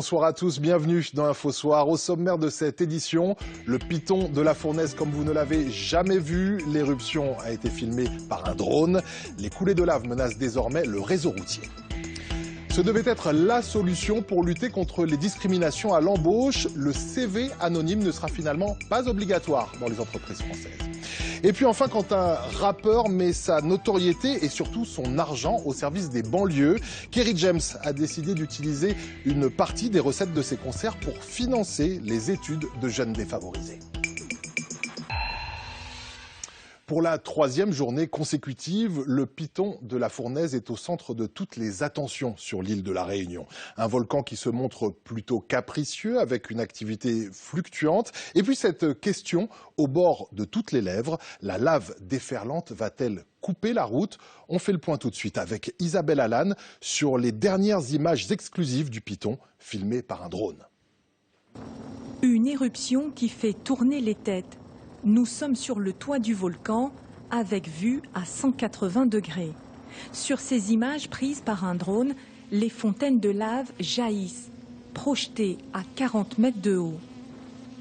bonsoir à tous, bienvenue dans Info Soir. Au sommaire de cette édition, le piton de la fournaise comme vous ne l'avez jamais vu. L'éruption a été filmée par un drone. Les coulées de lave menacent désormais le réseau routier. Ce devait être la solution pour lutter contre les discriminations à l'embauche. Le CV anonyme ne sera finalement pas obligatoire dans les entreprises françaises. Et puis enfin, quand un rappeur met sa notoriété et surtout son argent au service des banlieues, Kerry James a décidé d'utiliser une partie des recettes de ses concerts pour financer les études de jeunes défavorisés. Pour la troisième journée consécutive, le piton de la fournaise est au centre de toutes les attentions sur l'île de la Réunion. Un volcan qui se montre plutôt capricieux avec une activité fluctuante. Et puis cette question au bord de toutes les lèvres, la lave déferlante va-t-elle couper la route? On fait le point tout de suite avec Isabelle Allan sur les dernières images exclusives du piton filmées par un drone. Une éruption qui fait tourner les têtes. Nous sommes sur le toit du volcan avec vue à 180 degrés. Sur ces images prises par un drone, les fontaines de lave jaillissent, projetées à 40 mètres de haut.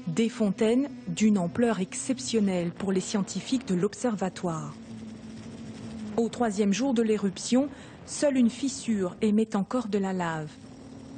Des fontaines d'une ampleur exceptionnelle pour les scientifiques de l'observatoire. Au troisième jour de l'éruption, seule une fissure émet encore de la lave.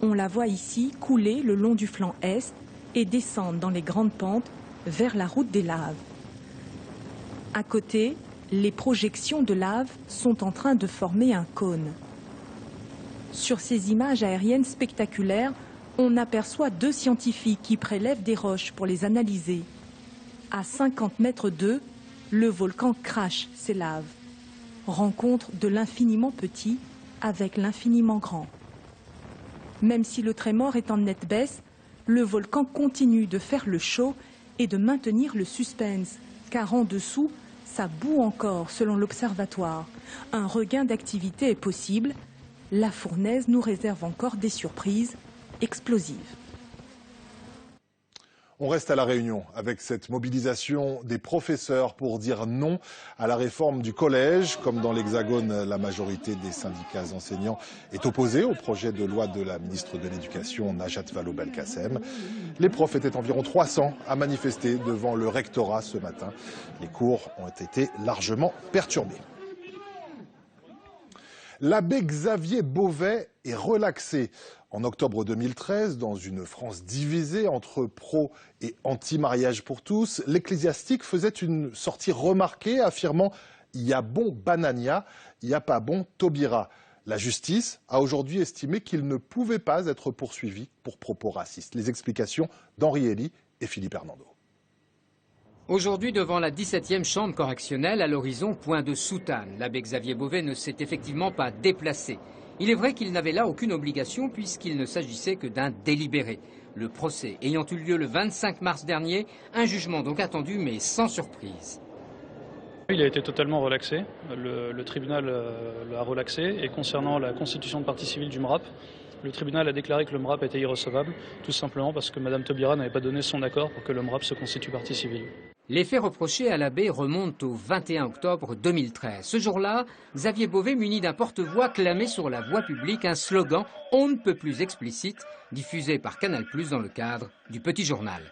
On la voit ici couler le long du flanc est et descendre dans les grandes pentes vers la route des laves. À côté, les projections de lave sont en train de former un cône. Sur ces images aériennes spectaculaires, on aperçoit deux scientifiques qui prélèvent des roches pour les analyser. À 50 mètres d'eux, le volcan crache ses laves. Rencontre de l'infiniment petit avec l'infiniment grand. Même si le trémor est en nette baisse, le volcan continue de faire le show et de maintenir le suspense, car en dessous, ça bout encore selon l'observatoire. Un regain d'activité est possible. La fournaise nous réserve encore des surprises explosives. On reste à La Réunion avec cette mobilisation des professeurs pour dire non à la réforme du collège. Comme dans l'Hexagone, la majorité des syndicats enseignants est opposée au projet de loi de la ministre de l'Éducation, Najat Vallaud-Belkacem. Les profs étaient environ 300 à manifester devant le rectorat ce matin. Les cours ont été largement perturbés. L'abbé Xavier Beauvais est relaxé. En octobre 2013, dans une France divisée entre pro et anti-mariage pour tous, l'ecclésiastique faisait une sortie remarquée affirmant « il y a bon Banania, il n'y a pas bon Taubira ». La justice a aujourd'hui estimé qu'il ne pouvait pas être poursuivi pour propos racistes. Les explications d'Henri Elie et Philippe Hernando. Aujourd'hui, devant la 17e chambre correctionnelle, à l'horizon, point de soutane. L'abbé Xavier Beauvais ne s'est effectivement pas déplacé. Il est vrai qu'il n'avait là aucune obligation puisqu'il ne s'agissait que d'un délibéré. Le procès ayant eu lieu le 25 mars dernier, un jugement donc attendu mais sans surprise. Il a été totalement relaxé, le tribunal l'a relaxé et concernant la constitution de partie civile du MRAP, le tribunal a déclaré que le MRAP était irrecevable, tout simplement parce que Mme Taubira n'avait pas donné son accord pour que le MRAP se constitue partie civile. Les faits reprochés à l'abbé remontent au 21 octobre 2013. Ce jour-là, Xavier Beauvais, muni d'un porte-voix, clamait sur la voie publique un slogan « On ne peut plus explicite » diffusé par Canal+ dans le cadre du Petit Journal.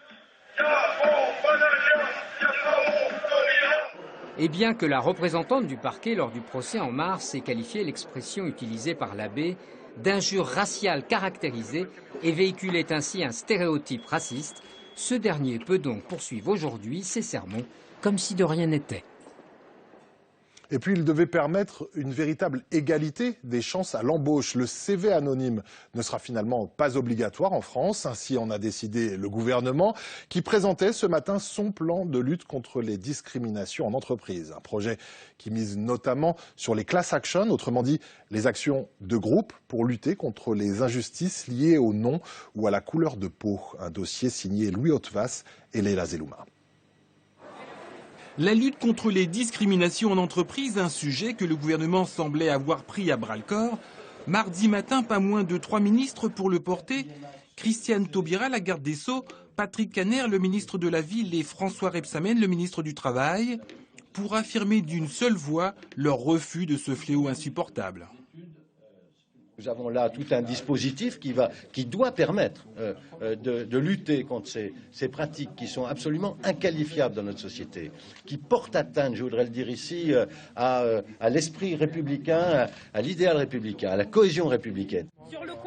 Et bien que la représentante du parquet lors du procès en mars ait qualifié l'expression utilisée par l'abbé d'injure raciale caractérisée et véhiculait ainsi un stéréotype raciste, ce dernier peut donc poursuivre aujourd'hui ses sermons comme si de rien n'était. Et puis il devait permettre une véritable égalité des chances à l'embauche. Le CV anonyme ne sera finalement pas obligatoire en France. Ainsi en a décidé le gouvernement qui présentait ce matin son plan de lutte contre les discriminations en entreprise. Un projet qui mise notamment sur les class actions, autrement dit les actions de groupe pour lutter contre les injustices liées au nom ou à la couleur de peau. Un dossier signé Louis Hautvas et Leila Zelouma. La lutte contre les discriminations en entreprise, un sujet que le gouvernement semblait avoir pris à bras-le-corps. Mardi matin, pas moins de 3 ministres pour le porter. Christiane Taubira, la garde des Sceaux, Patrick Kanner, le ministre de la Ville, et François Rebsamen, le ministre du Travail, pour affirmer d'une seule voix leur refus de ce fléau insupportable. Nous avons là tout un dispositif qui doit permettre de lutter contre ces pratiques qui sont absolument inqualifiables dans notre société, qui portent atteinte, je voudrais le dire ici, à l'esprit républicain, à l'idéal républicain, à la cohésion républicaine.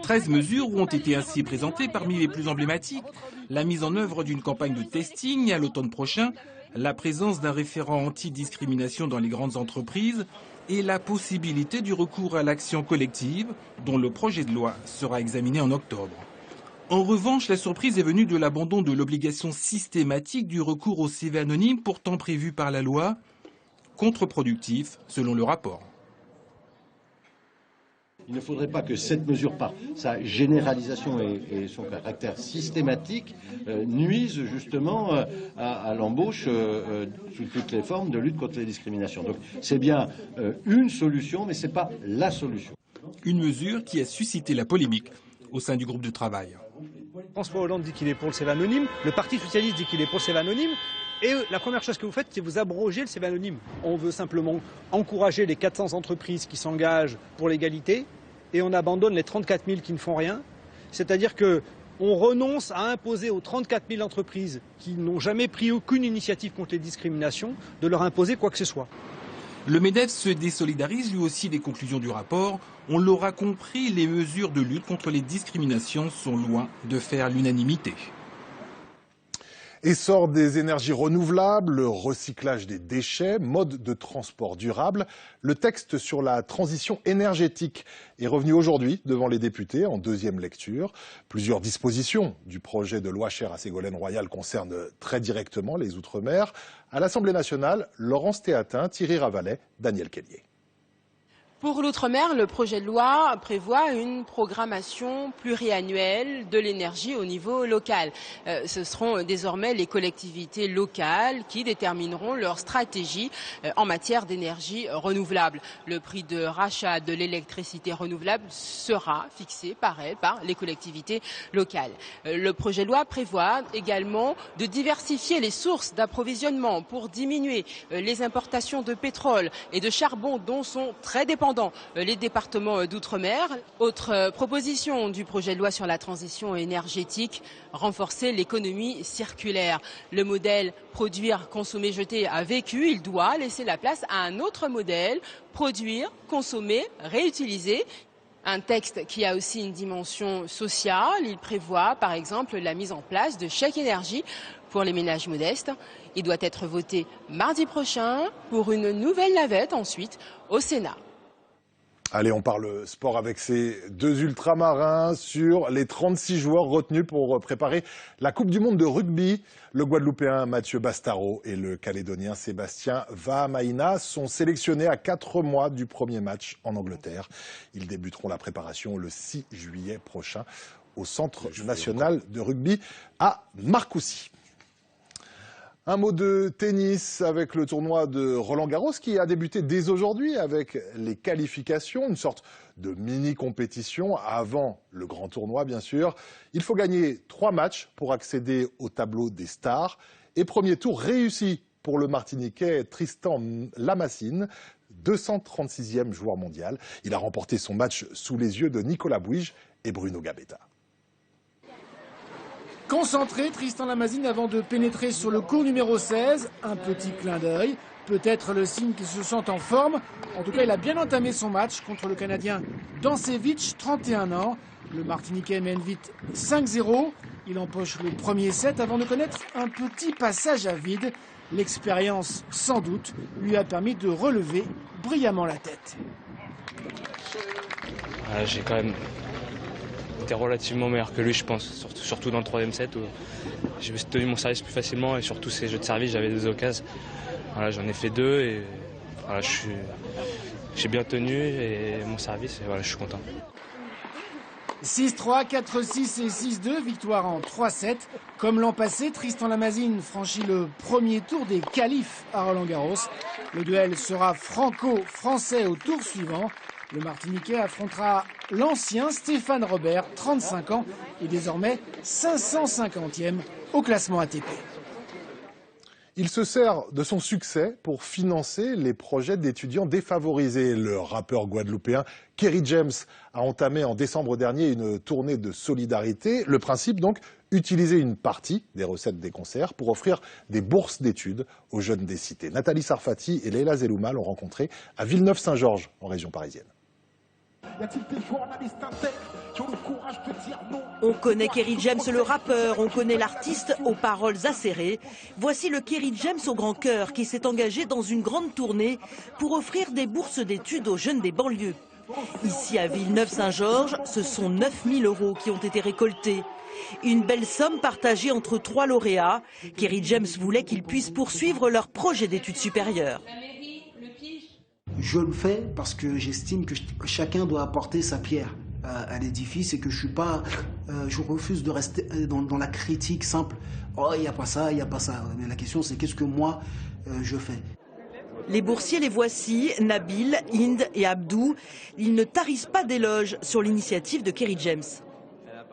13 mesures ont été ainsi présentées, parmi les plus emblématiques la mise en œuvre d'une campagne de testing à l'automne prochain, la présence d'un référent anti-discrimination dans les grandes entreprises et la possibilité du recours à l'action collective, dont le projet de loi sera examiné en octobre. En revanche, la surprise est venue de l'abandon de l'obligation systématique du recours au CV anonyme pourtant prévu par la loi, contre-productif selon le rapport. Il ne faudrait pas que cette mesure, par sa généralisation et son caractère systématique, nuise justement à l'embauche sous toutes les formes de lutte contre les discriminations. Donc c'est bien une solution, mais ce n'est pas la solution. Une mesure qui a suscité la polémique au sein du groupe de travail. François Hollande dit qu'il est pour le CV anonyme, le Parti Socialiste dit qu'il est pour le CV anonyme, et la première chose que vous faites, c'est vous abrogez le CV anonyme. On veut simplement encourager les 400 entreprises qui s'engagent pour l'égalité, et on abandonne les 34 000 qui ne font rien. C'est-à-dire qu'on renonce à imposer aux 34 000 entreprises qui n'ont jamais pris aucune initiative contre les discriminations, de leur imposer quoi que ce soit. Le MEDEF se désolidarise lui aussi des conclusions du rapport. On l'aura compris, les mesures de lutte contre les discriminations sont loin de faire l'unanimité. Essor des énergies renouvelables, recyclage des déchets, mode de transport durable. Le texte sur la transition énergétique est revenu aujourd'hui devant les députés en deuxième lecture. Plusieurs dispositions du projet de loi chère à Ségolène Royal concernent très directement les Outre-mer. À l'Assemblée nationale, Laurence Théatin, Thierry Ravalet, Daniel Kellier. Pour l'outre-mer, le projet de loi prévoit une programmation pluriannuelle de l'énergie au niveau local. Ce seront désormais les collectivités locales qui détermineront leur stratégie en matière d'énergie renouvelable. Le prix de rachat de l'électricité renouvelable sera fixé par les collectivités locales. Le projet de loi prévoit également de diversifier les sources d'approvisionnement pour diminuer les importations de pétrole et de charbon dont sont très dépendants les départements d'outre-mer. Autre proposition du projet de loi sur la transition énergétique, renforcer l'économie circulaire. Le modèle produire, consommer, jeter a vécu, il doit laisser la place à un autre modèle, produire, consommer, réutiliser. Un texte qui a aussi une dimension sociale. Il prévoit par exemple la mise en place de chèques énergie pour les ménages modestes. Il doit être voté mardi prochain pour une nouvelle navette ensuite au Sénat. Allez, on parle sport avec ces deux ultramarins sur les 36 joueurs retenus pour préparer la Coupe du Monde de rugby. Le Guadeloupéen Mathieu Bastaro et le Calédonien Sébastien Vahamaina sont sélectionnés à 4 mois du premier match en Angleterre. Ils débuteront la préparation le 6 juillet prochain au Centre national de rugby à Marcoussis. Un mot de tennis avec le tournoi de Roland-Garros qui a débuté dès aujourd'hui avec les qualifications, une sorte de mini-compétition avant le grand tournoi bien sûr. Il faut gagner 3 matchs pour accéder au tableau des stars. Et premier tour réussi pour le Martiniquais Tristan Lamassine, 236e joueur mondial. Il a remporté son match sous les yeux de Nicolas Bouige et Bruno Gabetta. Concentré, Tristan Lamassine avant de pénétrer sur le court numéro 16. Un petit clin d'œil, peut-être le signe qu'il se sent en forme. En tout cas, il a bien entamé son match contre le Canadien Dancevic, 31 ans. Le Martiniquais mène vite 5-0. Il empoche le premier set avant de connaître un petit passage à vide. L'expérience, sans doute, lui a permis de relever brillamment la tête. J'ai quand même été relativement meilleur que lui, je pense, surtout dans le troisième set où j'ai tenu mon service plus facilement et surtout ces jeux de service, j'avais des occasions. Voilà, j'en ai fait 2 et voilà, j'ai bien tenu et mon service et voilà, je suis content. 6-3, 4-6 et 6-2, victoire en 3-7. Comme l'an passé, Tristan Lamassine franchit le premier tour des qualifs à Roland-Garros. Le duel sera franco-français au tour suivant. Le Martiniquais affrontera l'ancien Stéphane Robert, 35 ans, et désormais 550e au classement ATP. Il se sert de son succès pour financer les projets d'étudiants défavorisés. Le rappeur guadeloupéen Kerry James a entamé en décembre dernier une tournée de solidarité. Le principe donc, utiliser une partie des recettes des concerts pour offrir des bourses d'études aux jeunes des cités. Nathalie Sarfati et Leila Zelouma l'ont rencontré à Villeneuve-Saint-Georges, en région parisienne. On connaît Kerry James le rappeur, on connaît l'artiste aux paroles acérées. Voici le Kerry James au grand cœur qui s'est engagé dans une grande tournée pour offrir des bourses d'études aux jeunes des banlieues. Ici à Villeneuve-Saint-Georges, ce sont 9 000 € qui ont été récoltés. Une belle somme partagée entre 3 lauréats. Kerry James voulait qu'ils puissent poursuivre leur projet d'études supérieures. Je le fais parce que j'estime que chacun doit apporter sa pierre à l'édifice et que je refuse de rester dans la critique simple. Oh, il n'y a pas ça, il n'y a pas ça. Mais la question, c'est qu'est-ce que moi, je fais. Les boursiers les voici, Nabil, Inde et Abdou. Ils ne tarissent pas d'éloges sur l'initiative de Kerry James.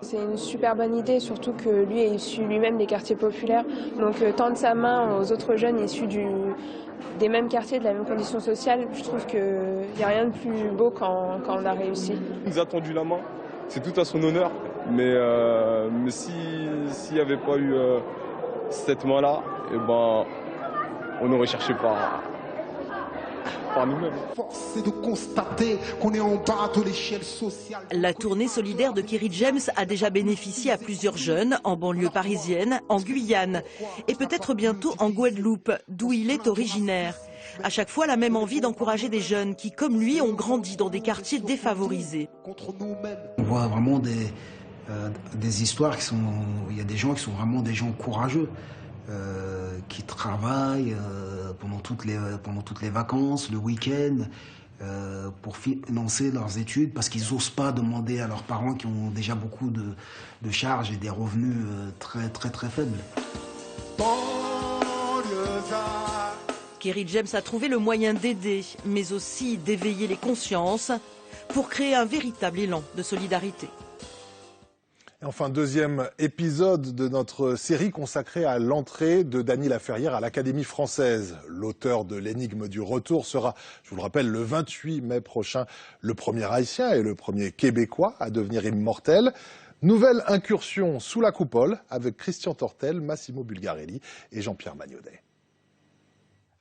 C'est une super bonne idée, surtout que lui est issu lui-même des quartiers populaires. Donc tendre sa main aux autres jeunes issus des mêmes quartiers, de la même condition sociale, je trouve qu'il n'y a rien de plus beau quand on a réussi. Il nous a tendu la main, c'est tout à son honneur. Mais s'il n'y avait pas eu cette main-là, eh ben, on aurait cherché par nous-mêmes. Force est de constater qu'on est en bas de l'échelle sociale. La tournée solidaire de Kerry James a déjà bénéficié à plusieurs jeunes en banlieue parisienne, en Guyane et peut-être bientôt en Guadeloupe, d'où il est originaire. À chaque fois, la même envie d'encourager des jeunes qui, comme lui, ont grandi dans des quartiers défavorisés. On voit vraiment des histoires qui sont... Il y a des gens qui sont vraiment des gens courageux. Qui travaillent pendant toutes les vacances, le week-end, pour financer leurs études parce qu'ils n'osent pas demander à leurs parents qui ont déjà beaucoup de charges et des revenus très faibles. Kerry James a trouvé le moyen d'aider, mais aussi d'éveiller les consciences pour créer un véritable élan de solidarité. Et enfin, deuxième épisode de notre série consacrée à l'entrée de Dany Laferrière à l'Académie française. L'auteur de L'énigme du retour sera, je vous le rappelle, le 28 mai prochain, le premier haïtien et le premier québécois à devenir immortel. Nouvelle incursion sous la coupole avec Christian Tortel, Massimo Bulgarelli et Jean-Pierre Magnodet.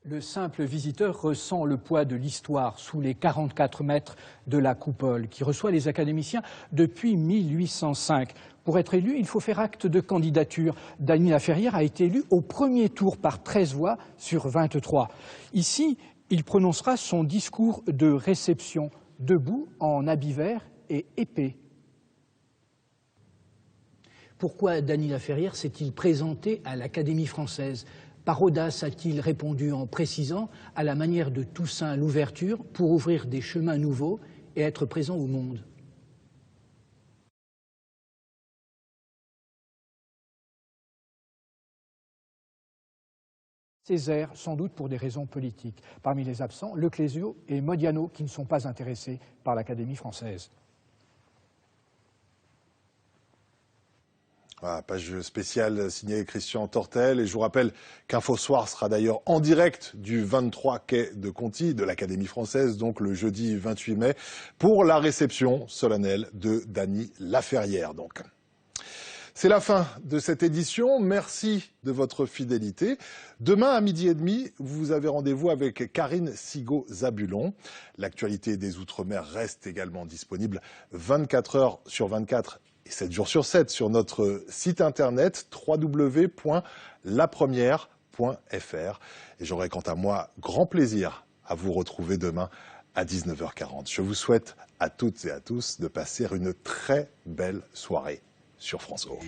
Le simple visiteur ressent le poids de l'histoire sous les 44 mètres de la coupole qui reçoit les académiciens depuis 1805. Pour être élu, il faut faire acte de candidature. Dany Laferrière a été élu au premier tour par 13 voix sur 23. Ici, il prononcera son discours de réception, debout en habit vert et épais. Pourquoi Dany Laferrière s'est-il présenté à l'Académie française ? Par audace a-t-il répondu en précisant, à la manière de Toussaint l'ouverture, pour ouvrir des chemins nouveaux et être présent au monde. Césaire, sans doute pour des raisons politiques. Parmi les absents, Le Clésio et Modiano, qui ne sont pas intéressés par l'Académie française. Voilà, page spéciale signée Christian Tortel. Et je vous rappelle qu'Info Soir sera d'ailleurs en direct du 23 quai de Conti, de l'Académie française, donc le jeudi 28 mai, pour la réception solennelle de Dany Laferrière. Donc. C'est la fin de cette édition. Merci de votre fidélité. Demain à 12h30, vous avez rendez-vous avec Karine Sigaud-Zabulon. L'actualité des Outre-mer reste également disponible 24 heures sur 24 et 7 jours sur 7 sur notre site internet www.lapremière.fr. Et j'aurai quant à moi grand plaisir à vous retrouver demain à 19h40. Je vous souhaite à toutes et à tous de passer une très belle soirée sur France O.